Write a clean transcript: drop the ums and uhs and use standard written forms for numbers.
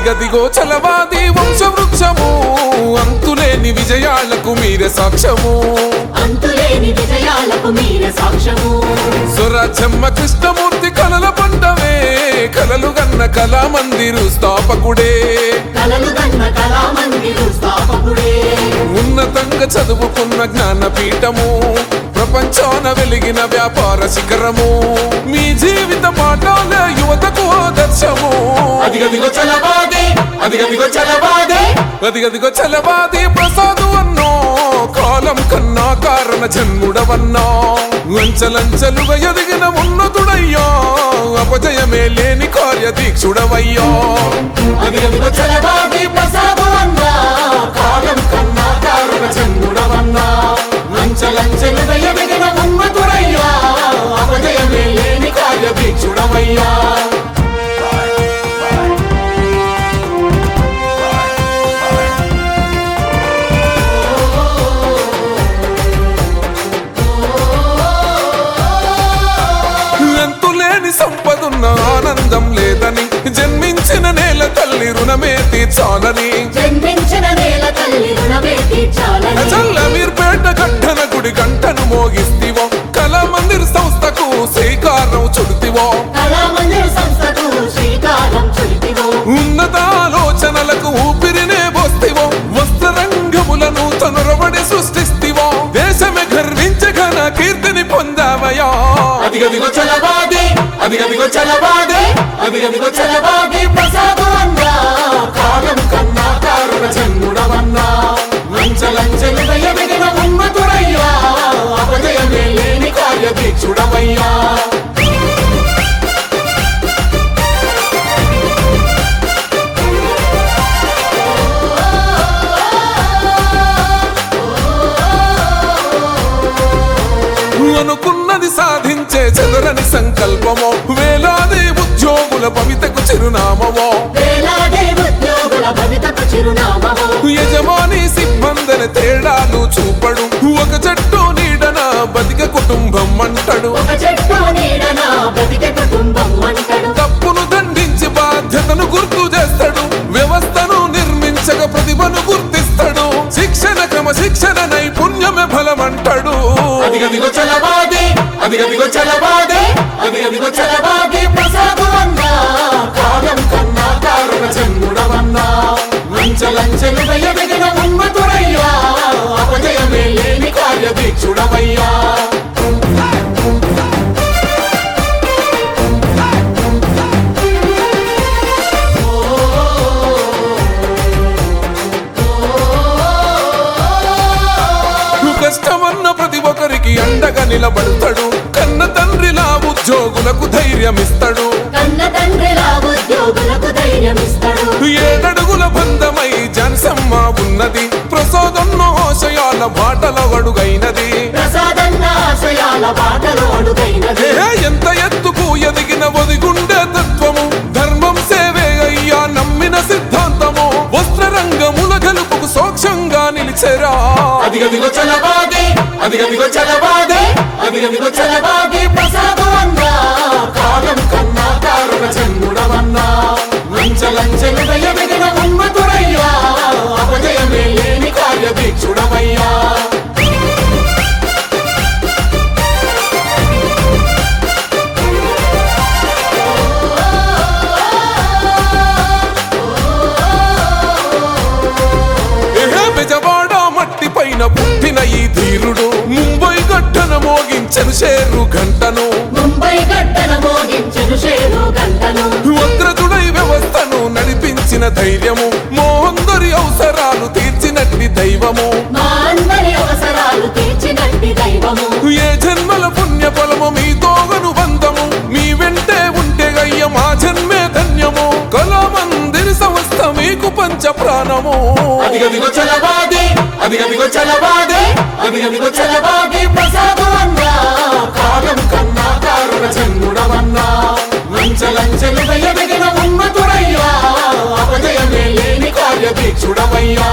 అదిగదిగో చలవాది వంశవృక్షము అంతులేని విజయాలకు మీరే సాక్ష్యము స్వరాజ్యమ్మ కృష్ణమూర్తి కలల పండవే కలలు గన్న కళామందిరు స్థాపకుడే ఉన్నతంగా చదువుకున్న జ్ఞానపీఠము ప్రపంచాన వెలిగిన వ్యాపార శిఖరము మీ జీవిత పాఠాల యువతకు ఆదర్శము అదిగదిగో చలవాది అదిగదిగో చలవాది అదిగదిగో చలవాది ప్రసాదు అన్నో కాలం కన్నా కారణ జన్ముడవన్నా అంచలంచలుగా ఎదిగిన ఉన్నతుడయ్యా అపజయమే లేని కార్యదీక్షుడవయ్యా అదిగదిగో చలవాది ప్రసాదు అన్నా కాలం కన్నా కారణ జన్ముడవన్నా అంచలంచలుగా ఎదిగిన ఉన్నతుడయ్యా అపజయమే లేని కార్యదీక్షుడవయ్యా సంపదున్న ఆనందం లేదని జన్మించిన నేల తల్లి రుణమే తీర్చాలని చల్లమీర్పేట గంటన గుడి గంటను మోగిస్తివో కళామందిర్ సంస్థకు శ్రీకారం చుడితివో ఉన్నత ఆలోచనలకు ఊపిరినే పోస్తివో వస్త్రరంగములను తనురబడి సృష్టిస్తివో దేశమే గర్వించగన కీర్తిని పొందావయా అదిగదిగో చలవాది అదిగదిగో చలవాది అదిగదిగో చలవాది ప్రసాదు అన్నా కాలం కన్నా కారుణ జన్ముడవన్నా లంచలంచెలుగా ఎదిగిన ఉన్నతుడయ్యా అపజయమే లేని కార్యదీక్షుడవయ్యా అనుకున్నది సాధించే చెదరని సంకల్పమో వేలాది ఉద్యోగుల భవితకు చిరునామమో యజమాని సిబ్బందిని తేడాలు చూపడు ఒక చెట్టు నీడన బతిక కుటుంబం అంటాడు తప్పును దండించి బాధ్యతను గుర్తు చేస్తాడు వ్యవస్థను నిర్మించక ప్రతిభను గుర్తిస్తాడు శిక్షణ క్రమశిక్షణ నైపుణ్యమే ఫలమంటాడు అదిగదిగో చలవాది అదిగదిగో చలవాది అదిగదిగో చలవాది ప్రసాదు అన్నా కాలం కన్నా కారుణ జన్ముడవన్నా లంచలంచెలుగా ఎదిగిన ఉన్నతుడయ్యా అపజయమే లేని కార్యదీక్షుడవయ్యా కష్టమన్న ప్రతి ఒక్కరికి అండగా నిలబడతాడు కన్న తండ్రిలా ఉద్యోగులకు ధైర్యమిస్తాడు ఏడడుగుల బంధమై జనసమ్మ ఉన్నది ప్రసాదన్న ఆశయాల బాటలో అడుగైనది ఎంత ఎత్తుకు ఎదిగిన ఒదిగుండే తత్వము ధర్మం సేవే అయ్యా నమ్మిన సిద్ధాంతము వస్త్రరంగముల గెలుపుకు సోక్షంగా నిలిచెరా అదిగదిగో చలవాది అదిగదిగో చలవాది అదిగదిగో చలవాది ప్రసాదు అన్నా కాలం కన్నా కారుణ జన్ముడవన్నా లంచలంచెలుగా ఎదిగిన ఉన్నతుడయ్యా అపజయమే లేని కార్యదీక్షుడవయ్యా పైన పుట్టిన ఈ ధీరుడు ముంబై గడ్డన మోగించెను షేరు గంటను వక్రతుడై వ్యవస్థను నడిపించిన ధైర్యము మోహందరి అవసరాలు తీర్చినట్టి దైవము ఏ జన్మల పుణ్య ఫలము మీ తోగను బంధము మీ వెంటే ఉంటే గయ్య మా జన్మే ధన్యము కళామందిర్ సంస్థ మీకు పంచ ప్రాణము అదిగదిగో చలవాది అదిగదిగో చలవాది అదిగదిగో చలవాది ప్రసాదు అన్నా కాలం కన్నా కారుణ జన్ముడవన్నా లంచలంచెలుగా ఎదిగిన ఉన్నతుడయ్యా అపజయమే లేని కార్యదీక్షుడవయ్యా